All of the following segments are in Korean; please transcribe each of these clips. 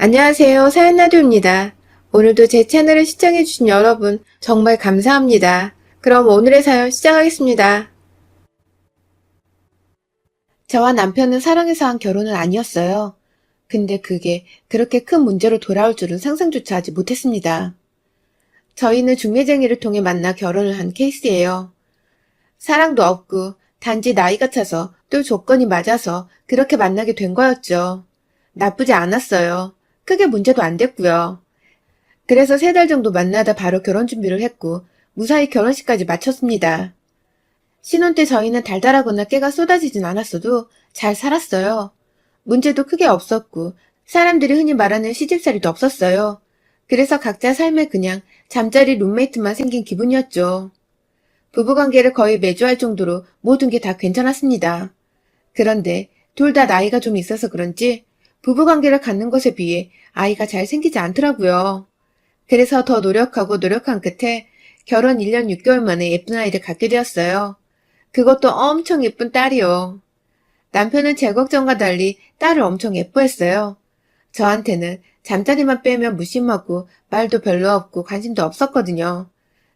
안녕하세요. 사연라디오입니다. 오늘도 제 채널을 시청해주신 여러분 정말 감사합니다. 그럼 오늘의 사연 시작하겠습니다. 저와 남편은 사랑해서 한 결혼은 아니었어요. 근데 그게 그렇게 큰 문제로 돌아올 줄은 상상조차 하지 못했습니다. 저희는 중매쟁이를 통해 만나 결혼을 한 케이스예요. 사랑도 없고 단지 나이가 차서 또 조건이 맞아서 그렇게 만나게 된 거였죠. 나쁘지 않았어요. 크게 문제도 안 됐고요. 그래서 3달 정도 만나다 바로 결혼 준비를 했고 무사히 결혼식까지 마쳤습니다. 신혼 때 저희는 달달하거나 깨가 쏟아지진 않았어도 잘 살았어요. 문제도 크게 없었고 사람들이 흔히 말하는 시집살이도 없었어요. 그래서 각자 삶에 그냥 잠자리 룸메이트만 생긴 기분이었죠. 부부관계를 거의 매주 할 정도로 모든 게 다 괜찮았습니다. 그런데 둘 다 나이가 좀 있어서 그런지 부부관계를 갖는 것에 비해 아이가 잘 생기지 않더라고요. 그래서 더 노력하고 노력한 끝에 결혼 1년 6개월 만에 예쁜 아이를 갖게 되었어요. 그것도 엄청 예쁜 딸이요. 남편은 제 걱정과 달리 딸을 엄청 예뻐했어요. 저한테는 잠자리만 빼면 무심하고 말도 별로 없고 관심도 없었거든요.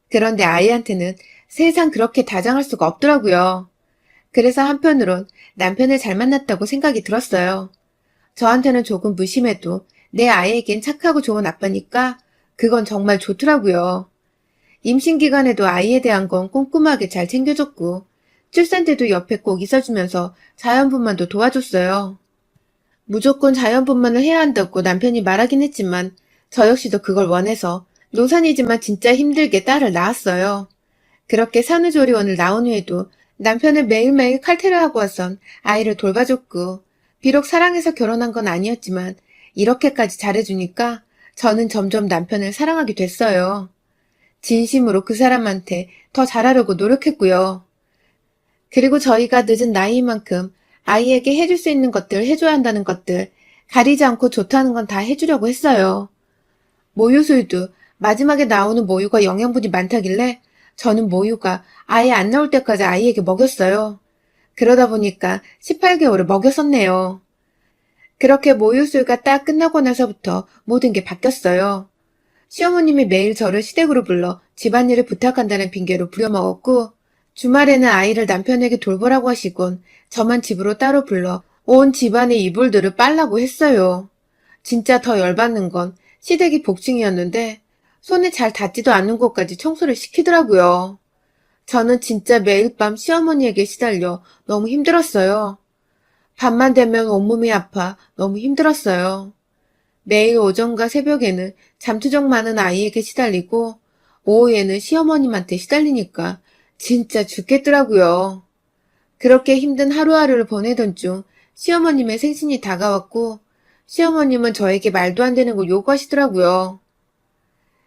그런데 아이한테는 세상 그렇게 다정할 수가 없더라고요. 그래서 한편으론 남편을 잘 만났다고 생각이 들었어요. 저한테는 조금 무심해도 내 아이에겐 착하고 좋은 아빠니까 그건 정말 좋더라고요. 임신 기간에도 아이에 대한 건 꼼꼼하게 잘 챙겨줬고 출산 때도 옆에 꼭 있어주면서 자연분만도 도와줬어요. 무조건 자연분만을 해야 한다고 남편이 말하긴 했지만 저 역시도 그걸 원해서 노산이지만 진짜 힘들게 딸을 낳았어요. 그렇게 산후조리원을 나온 후에도 남편은 매일매일 칼퇴를 하고 와선 아이를 돌봐줬고 비록 사랑해서 결혼한 건 아니었지만 이렇게까지 잘해주니까 저는 점점 남편을 사랑하게 됐어요. 진심으로 그 사람한테 더 잘하려고 노력했고요. 그리고 저희가 늦은 나이인 만큼 아이에게 해줄 수 있는 것들, 해줘야 한다는 것들, 가리지 않고 좋다는 건 다 해주려고 했어요. 모유수유도 마지막에 나오는 모유가 영양분이 많다길래 저는 모유가 아예 안 나올 때까지 아이에게 먹였어요. 그러다 보니까 18개월을 먹였었네요. 그렇게 모유수유가 딱 끝나고 나서부터 모든 게 바뀌었어요. 시어머님이 매일 저를 시댁으로 불러 집안일을 부탁한다는 핑계로 부려먹었고 주말에는 아이를 남편에게 돌보라고 하시곤 저만 집으로 따로 불러 온 집안의 이불들을 빨라고 했어요. 진짜 더 열받는 건 시댁이 복층이었는데 손에 잘 닿지도 않는 곳까지 청소를 시키더라고요. 저는 진짜 매일 밤 시어머니에게 시달려 너무 힘들었어요. 밤만 되면 온몸이 아파 너무 힘들었어요. 매일 오전과 새벽에는 잠투정 많은 아이에게 시달리고 오후에는 시어머님한테 시달리니까 진짜 죽겠더라고요. 그렇게 힘든 하루하루를 보내던 중 시어머님의 생신이 다가왔고 시어머님은 저에게 말도 안 되는 걸 요구하시더라고요.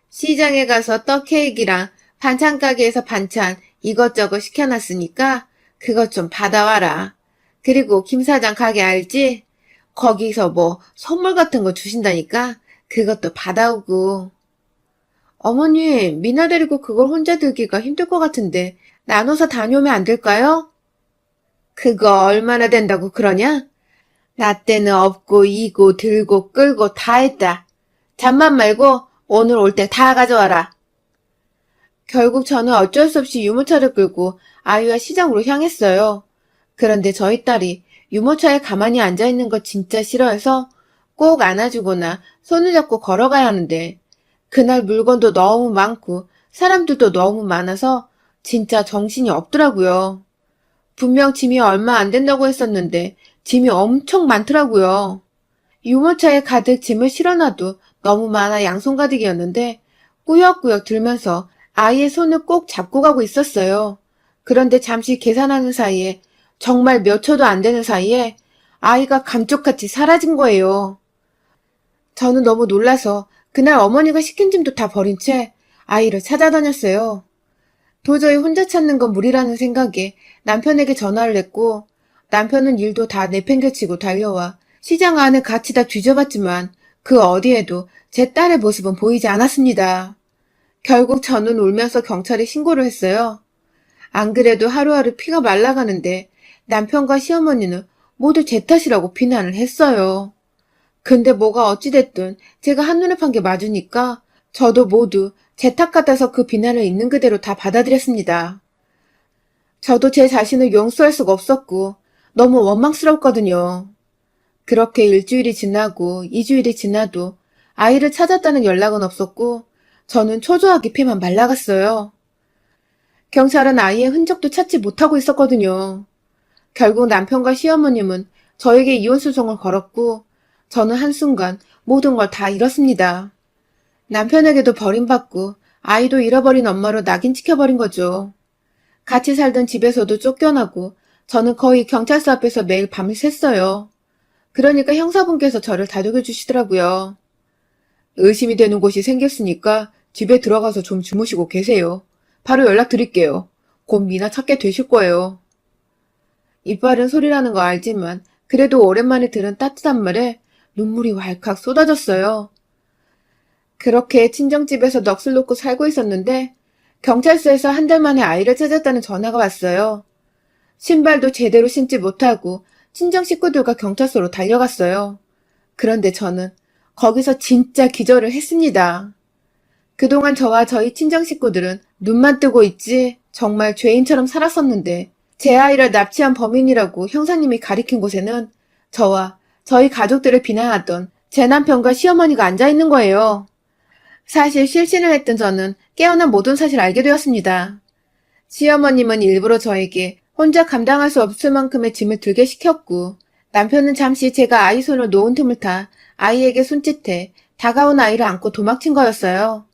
시장에 가서 떡 케이크랑 반찬 가게에서 반찬 이것저것 시켜놨으니까 그것 좀 받아와라. 그리고 김 사장 가게 알지? 거기서 뭐 선물 같은 거 주신다니까 그것도 받아오고. 어머니, 미나 데리고 그걸 혼자 들기가 힘들 것 같은데 나눠서 다녀오면 안 될까요? 그거 얼마나 된다고 그러냐? 나 때는 업고 이고 들고 끌고 다 했다. 잠만 말고 오늘 올 때 다 가져와라. 결국 저는 어쩔 수 없이 유모차를 끌고 아이와 시장으로 향했어요. 그런데 저희 딸이 유모차에 가만히 앉아있는 거 진짜 싫어해서 꼭 안아주거나 손을 잡고 걸어가야 하는데 그날 물건도 너무 많고 사람들도 너무 많아서 진짜 정신이 없더라고요. 분명 짐이 얼마 안 된다고 했었는데 짐이 엄청 많더라고요. 유모차에 가득 짐을 실어놔도 너무 많아 양손 가득이었는데 꾸역꾸역 들면서 아이의 손을 꼭 잡고 가고 있었어요. 그런데 잠시 계산하는 사이에 정말 몇 초도 안 되는 사이에 아이가 감쪽같이 사라진 거예요. 저는 너무 놀라서 그날 어머니가 시킨 짐도 다 버린 채 아이를 찾아다녔어요. 도저히 혼자 찾는 건 무리라는 생각에 남편에게 전화를 했고 남편은 일도 다 내팽개치고 달려와 시장 안을 같이 다 뒤져봤지만 그 어디에도 제 딸의 모습은 보이지 않았습니다. 결국 저는 울면서 경찰에 신고를 했어요. 안 그래도 하루하루 피가 말라가는데 남편과 시어머니는 모두 제 탓이라고 비난을 했어요. 근데 뭐가 어찌됐든 제가 한눈에 판 게 맞으니까 저도 모두 제 탓 같아서 그 비난을 있는 그대로 다 받아들였습니다. 저도 제 자신을 용서할 수가 없었고 너무 원망스러웠거든요. 그렇게 일주일이 지나고 2주일이 지나도 아이를 찾았다는 연락은 없었고 저는 초조하게 피만 말라갔어요. 경찰은 아이의 흔적도 찾지 못하고 있었거든요. 결국 남편과 시어머님은 저에게 이혼 소송을 걸었고 저는 한순간 모든 걸 다 잃었습니다. 남편에게도 버림받고 아이도 잃어버린 엄마로 낙인 찍혀버린 거죠. 같이 살던 집에서도 쫓겨나고 저는 거의 경찰서 앞에서 매일 밤을 샜어요. 그러니까 형사분께서 저를 다독여 주시더라고요. 의심이 되는 곳이 생겼으니까 집에 들어가서 좀 주무시고 계세요. 바로 연락드릴게요. 곧 미나 찾게 되실 거예요. 이빨은 소리라는 거 알지만 그래도 오랜만에 들은 따뜻한 말에 눈물이 왈칵 쏟아졌어요. 그렇게 친정집에서 넋을 놓고 살고 있었는데 경찰서에서 한 달 만에 아이를 찾았다는 전화가 왔어요. 신발도 제대로 신지 못하고 친정 식구들과 경찰서로 달려갔어요. 그런데 저는 거기서 진짜 기절을 했습니다. 그동안 저와 저희 친정 식구들은 눈만 뜨고 있지 정말 죄인처럼 살았었는데 제 아이를 납치한 범인이라고 형사님이 가리킨 곳에는 저와 저희 가족들을 비난하던 제 남편과 시어머니가 앉아있는 거예요. 사실 실신을 했던 저는 깨어난 모든 사실을 알게 되었습니다. 시어머님은 일부러 저에게 혼자 감당할 수 없을 만큼의 짐을 들게 시켰고 남편은 잠시 제가 아이 손을 놓은 틈을 타 아이에게 손짓해 다가온 아이를 안고 도망친 거였어요.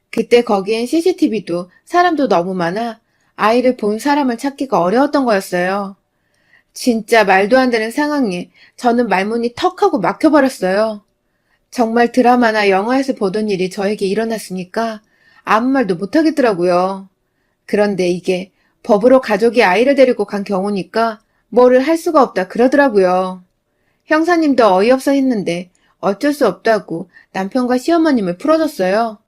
그때 거기엔 CCTV도 사람도 너무 많아 아이를 본 사람을 찾기가 어려웠던 거였어요. 진짜 말도 안 되는 상황에 저는 말문이 턱하고 막혀버렸어요. 정말 드라마나 영화에서 보던 일이 저에게 일어났으니까 아무 말도 못하겠더라고요. 그런데 이게 법으로 가족이 아이를 데리고 간 경우니까 뭐를 할 수가 없다 그러더라고요. 형사님도 어이없어 했는데 어쩔 수 없다고 남편과 시어머님을 풀어줬어요.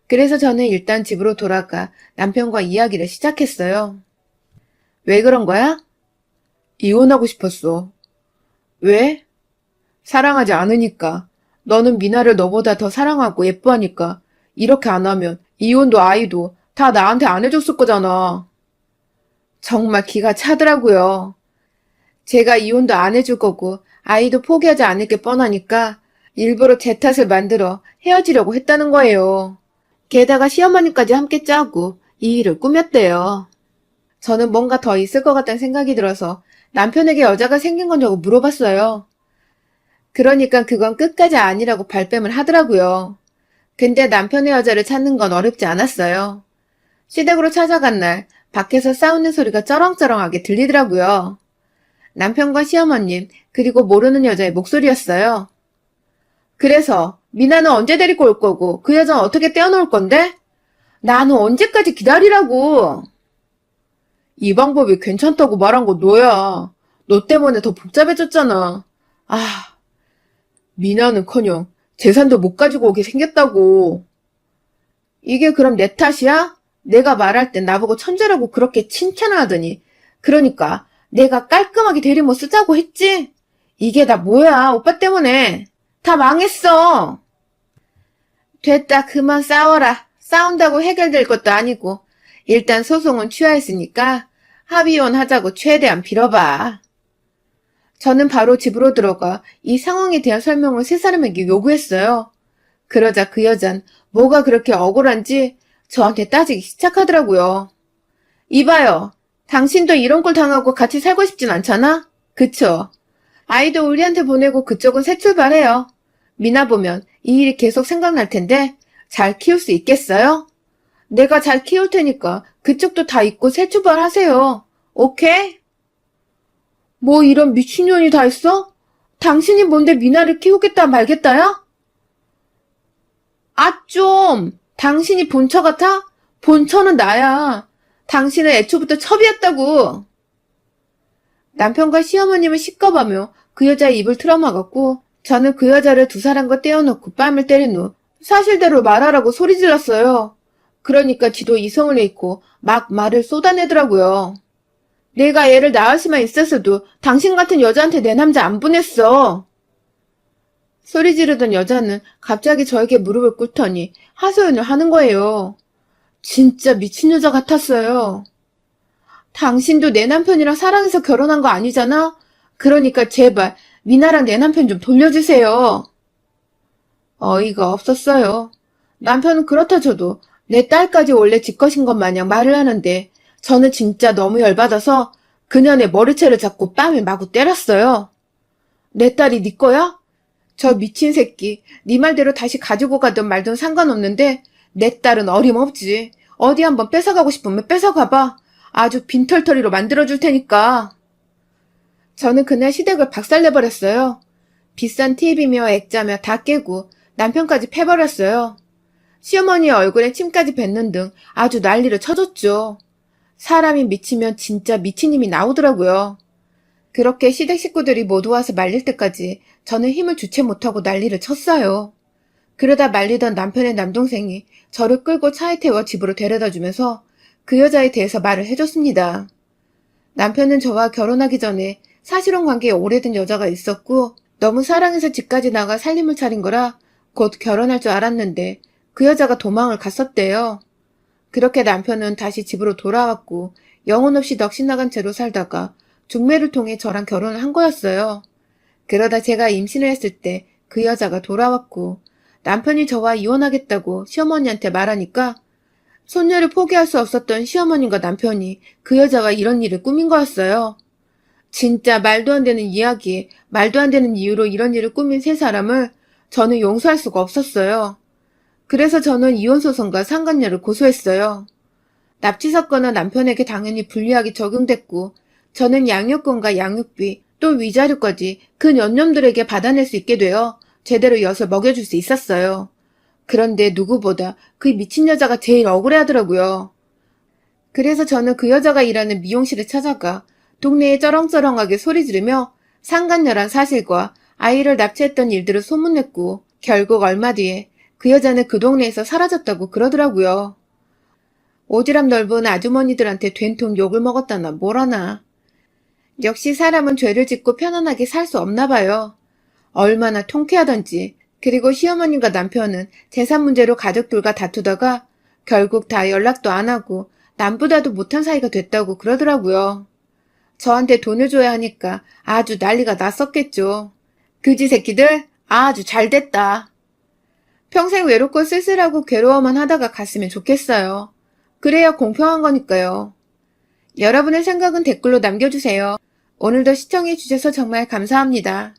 그래서 저는 일단 집으로 돌아가 남편과 이야기를 시작했어요. 왜 그런 거야? 이혼하고 싶었어. 왜? 사랑하지 않으니까. 너는 미나를 너보다 더 사랑하고 예뻐하니까 이렇게 안 하면 이혼도 아이도 다 나한테 안 해줬을 거잖아. 정말 기가 차더라고요. 제가 이혼도 안 해줄 거고 아이도 포기하지 않을 게 뻔하니까 일부러 제 탓을 만들어 헤어지려고 했다는 거예요. 게다가 시어머니까지 함께 짜고 이 일을 꾸몄대요. 저는 뭔가 더 있을 것 같다는 생각이 들어서 남편에게 여자가 생긴 거냐고 물어봤어요. 그러니까 그건 끝까지 아니라고 발뺌을 하더라고요. 근데 남편의 여자를 찾는 건 어렵지 않았어요. 시댁으로 찾아간 날 밖에서 싸우는 소리가 쩌렁쩌렁하게 들리더라고요. 남편과 시어머님 그리고 모르는 여자의 목소리였어요. 그래서 미나는 언제 데리고 올 거고 그 여자는 어떻게 떼어놓을 건데? 나는 언제까지 기다리라고. 이 방법이 괜찮다고 말한 거 너야. 너 때문에 더 복잡해졌잖아. 아, 미나는커녕 재산도 못 가지고 오게 생겼다고. 이게 그럼 내 탓이야? 내가 말할 땐 나보고 천재라고 그렇게 칭찬을 하더니 그러니까 내가 깔끔하게 대리모 쓰자고 했지? 이게 다 뭐야 오빠 때문에. 다 망했어. 됐다 그만 싸워라. 싸운다고 해결될 것도 아니고 일단 소송은 취하했으니까 합의혼 하자고 최대한 빌어봐. 저는 바로 집으로 들어가 이 상황에 대한 설명을 세 사람에게 요구했어요. 그러자 그 여잔 뭐가 그렇게 억울한지 저한테 따지기 시작하더라고요. 이봐요. 당신도 이런 꼴 당하고 같이 살고 싶진 않잖아? 그쵸? 아이도 우리한테 보내고 그쪽은 새 출발해요. 미나 보면 이 일이 계속 생각날 텐데 잘 키울 수 있겠어요? 내가 잘 키울 테니까 그쪽도 다 잊고 새 출발하세요. 오케이? 뭐 이런 미친년이 다 있어? 당신이 뭔데 미나를 키우겠다 말겠다야? 아 좀! 당신이 본처 같아? 본처는 나야. 당신은 애초부터 첩이었다고. 남편과 시어머님은 시겁하며 그 여자의 입을 틀어막았고 저는 그 여자를 두 사람과 떼어놓고 뺨을 때린 후 사실대로 말하라고 소리 질렀어요. 그러니까 지도 이성을 잃고 막 말을 쏟아내더라고요. 내가 애를 낳을 수만 있었어도 당신 같은 여자한테 내 남자 안 보냈어. 소리 지르던 여자는 갑자기 저에게 무릎을 꿇더니 하소연을 하는 거예요. 진짜 미친 여자 같았어요. 당신도 내 남편이랑 사랑해서 결혼한 거 아니잖아? 그러니까 제발 미나랑 내 남편 좀 돌려주세요. 어이가 없었어요. 남편은 그렇다 쳐도 내 딸까지 원래 지 것인 것 마냥 말을 하는데 저는 진짜 너무 열받아서 그년의 머리채를 잡고 뺨을 마구 때렸어요. 내 딸이 네 거야? 저 미친 새끼, 네 말대로 다시 가지고 가든 말든 상관없는데 내 딸은 어림없지. 어디 한번 뺏어가고 싶으면 뺏어가봐. 아주 빈털터리로 만들어줄 테니까. 저는 그날 시댁을 박살내버렸어요. 비싼 TV며 액자며 다 깨고 남편까지 패버렸어요. 시어머니의 얼굴에 침까지 뱉는 등 아주 난리를 쳐줬죠. 사람이 미치면 진짜 미친 힘이 나오더라고요. 그렇게 시댁 식구들이 모두 와서 말릴 때까지 저는 힘을 주체 못하고 난리를 쳤어요. 그러다 말리던 남편의 남동생이 저를 끌고 차에 태워 집으로 데려다 주면서 그 여자에 대해서 말을 해줬습니다. 남편은 저와 결혼하기 전에 사실혼 관계에 오래된 여자가 있었고 너무 사랑해서 집까지 나가 살림을 차린 거라 곧 결혼할 줄 알았는데 그 여자가 도망을 갔었대요. 그렇게 남편은 다시 집으로 돌아왔고 영혼 없이 넋이 나간 채로 살다가 중매를 통해 저랑 결혼을 한 거였어요. 그러다 제가 임신을 했을 때 그 여자가 돌아왔고 남편이 저와 이혼하겠다고 시어머니한테 말하니까 손녀를 포기할 수 없었던 시어머님과 남편이 그 여자가 이런 일을 꾸민 거였어요. 진짜 말도 안 되는 이야기에 말도 안 되는 이유로 이런 일을 꾸민 세 사람을 저는 용서할 수가 없었어요. 그래서 저는 이혼소송과 상간녀를 고소했어요. 납치 사건은 남편에게 당연히 불리하게 적용됐고 저는 양육권과 양육비 또 위자료까지 그 년놈들에게 받아낼 수 있게 되어 제대로 엿을 먹여줄 수 있었어요. 그런데 누구보다 그 미친 여자가 제일 억울해하더라고요. 그래서 저는 그 여자가 일하는 미용실에 찾아가 동네에 쩌렁쩌렁하게 소리 지르며 상간녀란 사실과 아이를 납치했던 일들을 소문냈고 결국 얼마 뒤에 그 여자는 그 동네에서 사라졌다고 그러더라고요. 오지랖 넓은 아주머니들한테 된통 욕을 먹었다나 뭐라나. 역시 사람은 죄를 짓고 편안하게 살 수 없나 봐요. 얼마나 통쾌하던지. 그리고 시어머님과 남편은 재산 문제로 가족들과 다투다가 결국 다 연락도 안 하고 남보다도 못한 사이가 됐다고 그러더라고요. 저한테 돈을 줘야 하니까 아주 난리가 났었겠죠. 그지 새끼들 아주 잘 됐다. 평생 외롭고 쓸쓸하고 괴로워만 하다가 갔으면 좋겠어요. 그래야 공평한 거니까요. 여러분의 생각은 댓글로 남겨주세요. 오늘도 시청해주셔서 정말 감사합니다.